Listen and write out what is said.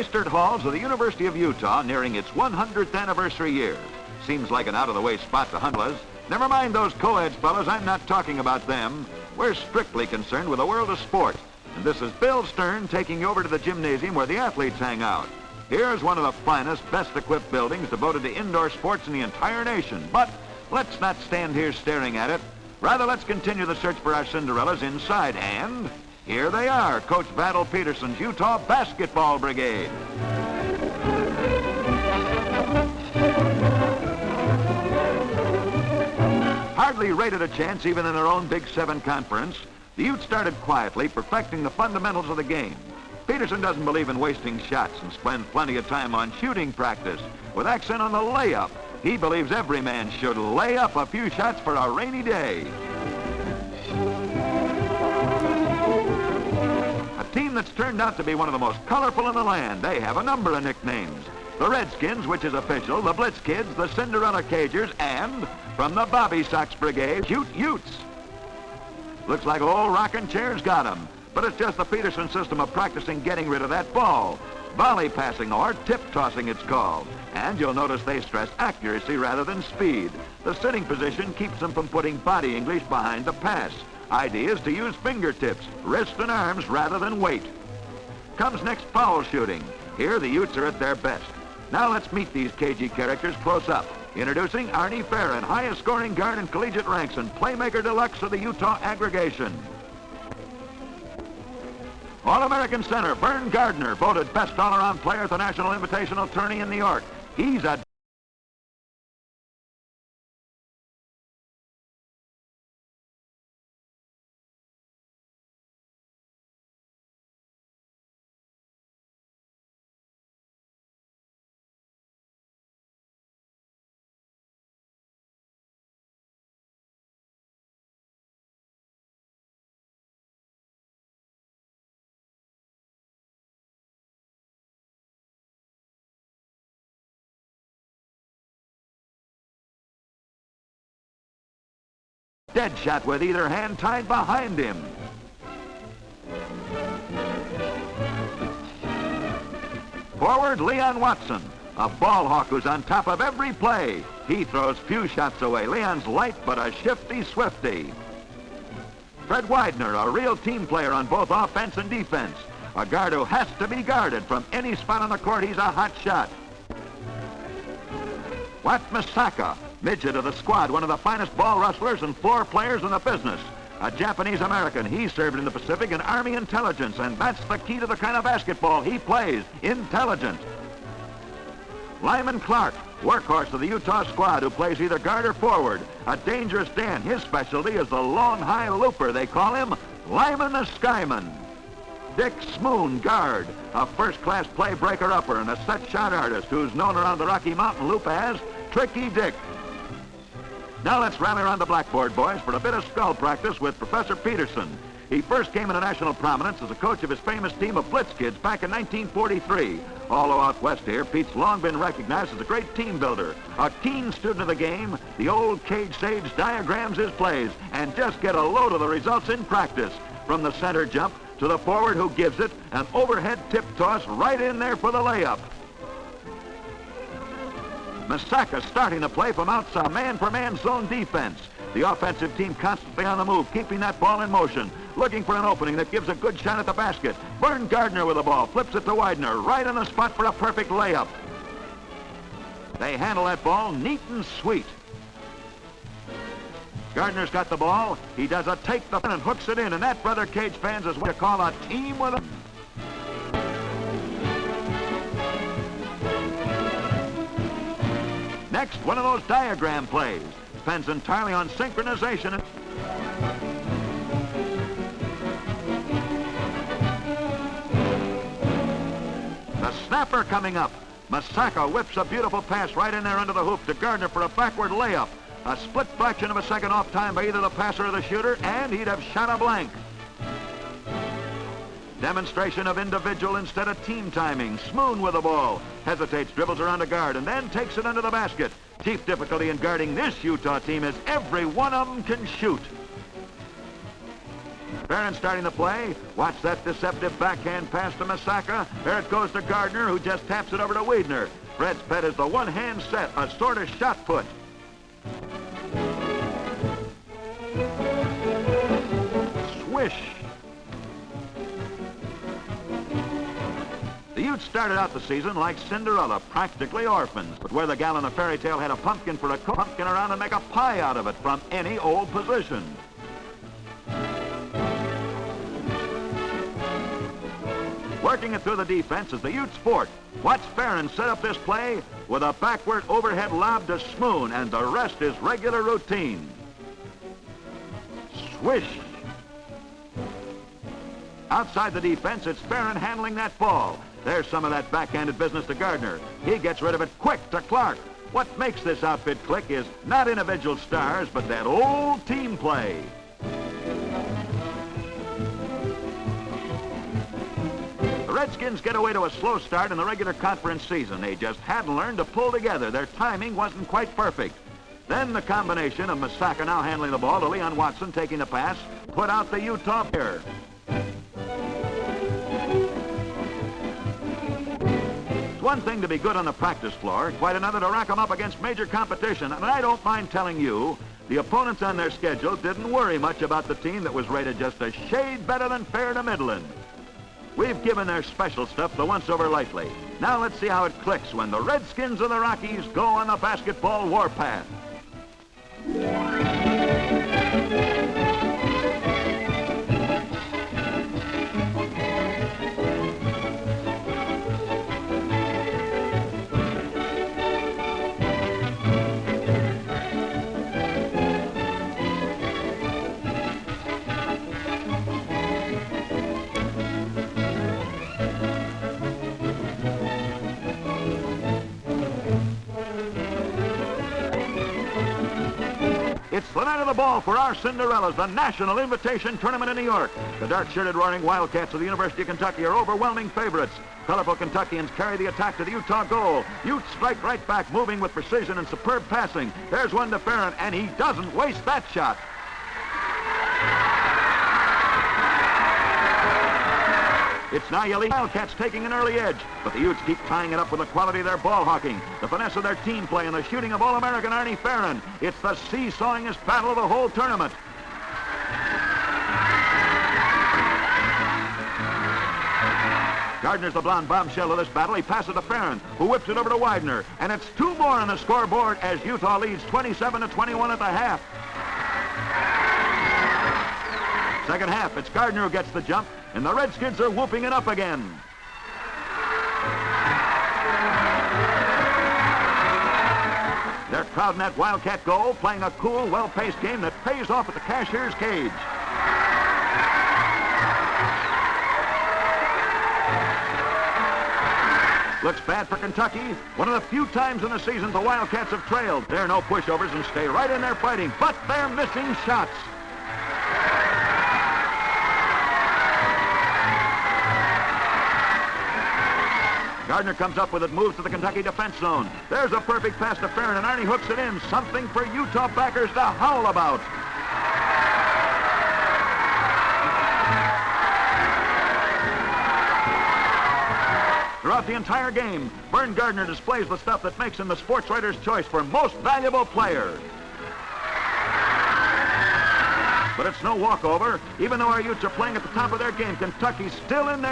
cloistered halls of the University of Utah nearing its 100th anniversary year. Seems like an out-of-the-way spot to hunt us. Never mind those co-eds, fellas. I'm not talking about them. We're strictly concerned with the world of sport. And this is Bill Stern taking you over to the gymnasium where the athletes hang out. Here's one of the finest, best-equipped buildings devoted to indoor sports in the entire nation. But let's not stand here staring at it. Rather, let's continue the search for our Cinderellas inside. And here they are, Coach Vandal Peterson's Utah Basketball Brigade. Hardly rated a chance even in their own Big Seven conference, the Utes started quietly, perfecting the fundamentals of the game. Peterson doesn't believe in wasting shots and spends plenty of time on shooting practice, with accent on the layup. He believes every man should lay up a few shots for a rainy day. A team that's turned out to be one of the most colorful in the land. They have a number of nicknames. The Redskins, which is official, the Blitz Kids, the Cinderella Cagers, and from the Bobby Sox Brigade, Cute Utes. Looks like old rocking chair's got them, but it's just the Peterson system of practicing getting rid of that ball. Volley passing, or tip tossing it's called. And you'll notice they stress accuracy rather than speed. The sitting position keeps them from putting body English behind the pass. Idea is to use fingertips, wrist and arms rather than weight. Comes next foul shooting. Here the Utes are at their best. Now let's meet these cagey characters close up. Introducing Arnie Farron, highest scoring guard in collegiate ranks and playmaker deluxe of the Utah aggregation. All-American center Vern Gardner, voted best all-around player at the National Invitational Tourney in New York. He's a dead shot with either hand tied behind him. Forward, Leon Watson, a ball hawk who's on top of every play. He throws few shots away. Leon's light but a shifty swifty. Fred Widener, a real team player on both offense and defense. A guard who has to be guarded from any spot on the court. He's a hot shot. Wat Misaka, midget of the squad, one of the finest ball rustlers and floor players in the business. A Japanese-American. He served in the Pacific in Army intelligence, and that's the key to the kind of basketball he plays, intelligent. Lyman Clark, workhorse of the Utah squad, who plays either guard or forward. A dangerous Dan. His specialty is the long, high looper. They call him Lyman the Skyman. Dick Smoon, guard, a first-class play-breaker-upper and a set-shot artist who's known around the Rocky Mountain Loop as Tricky Dick. Now let's rally around the blackboard, boys, for a bit of skull practice with Professor Peterson. He first came into national prominence as a coach of his famous team of Blitz Kids back in 1943. All out west here, Pete's long been recognized as a great team builder, a keen student of the game. The old cage sage diagrams his plays and just get a load of the results in practice. From the center jump to the forward who gives it, an overhead tip toss right in there for the layup. Misaka starting the play from outside, man-for-man zone defense. The offensive team constantly on the move, keeping that ball in motion, looking for an opening that gives a good shot at the basket. Vern Gardner with the ball, flips it to Widener, right on the spot for a perfect layup. They handle that ball neat and sweet. Gardner's got the ball. He does a take the pin and hooks it in, and that, brother Cage fans, is what you call a team with a... Next, one of those diagram plays. Depends entirely on synchronization. The snapper coming up. Misaka whips a beautiful pass right in there under the hoop to Gardner for a backward layup. A split fraction of a second off time by either the passer or the shooter, and he'd have shot a blank. Demonstration of individual instead of team timing. Smoon with the ball. Hesitates, dribbles around a guard, and then takes it under the basket. Chief difficulty in guarding this Utah team is every one of them can shoot. Barron starting the play. Watch that deceptive backhand pass to Masaka. There it goes to Gardner, who just taps it over to Wiedner. Fred's pet is the one-hand set, a sort of shot put. Swish. The Utes started out the season like Cinderella, practically orphans, but where the gal in the fairy tale had a pumpkin for a cook, pumpkin around and make a pie out of it from any old position. Working it through the defense is the Utes' fort. Watch Barron set up this play with a backward overhead lob to Smoon, and the rest is regular routine. Swish. Outside the defense, it's Barron handling that ball. There's some of that backhanded business to Gardner. He gets rid of it quick to Clark. What makes this outfit click is not individual stars, but that old team play. The Redskins get away to a slow start in the regular conference season. They just hadn't learned to pull together. Their timing wasn't quite perfect. Then the combination of Masaka now handling the ball to Leon Watson taking the pass put out the Utah pair. It's one thing to be good on the practice floor, quite another to rack them up against major competition. And I don't mind telling you, the opponents on their schedule didn't worry much about the team that was rated just a shade better than fair to middling. We've given their special stuff the once-over lightly. Now let's see how it clicks when the Redskins of the Rockies go on the basketball warpath. It's the night of the ball for our Cinderellas, the National Invitation Tournament in New York. The dark-shirted roaring Wildcats of the University of Kentucky are overwhelming favorites. Colorful Kentuckians carry the attack to the Utah goal. Utes strike right back, moving with precision and superb passing. There's one to Barron, and he doesn't waste that shot. It's now yelling Wildcats taking an early edge, but the Utes keep tying it up with the quality of their ball hawking, the finesse of their team play, and the shooting of All-American Arnie Farron. It's the seesawingest battle of the whole tournament. Gardner's the blonde bombshell of this battle. He passes to Farron, who whips it over to Wiedner, and it's two more on the scoreboard as Utah leads 27-21 at the half. Second half, it's Gardner who gets the jump, and the Redskins are whooping it up again. They're crowding that Wildcat goal, playing a cool, well-paced game that pays off at the cashier's cage. Looks bad for Kentucky. One of the few times in the season the Wildcats have trailed. There are no pushovers and stay right in there fighting, but they're missing shots. Gardner comes up with it, moves to the Kentucky defense zone. There's a perfect pass to Farron, and Arnie hooks it in. Something for Utah backers to howl about. Throughout the entire game, Vern Gardner displays the stuff that makes him the sports writer's choice for most valuable player. But it's no walkover. Even though our Utes are playing at the top of their game, Kentucky's still in there.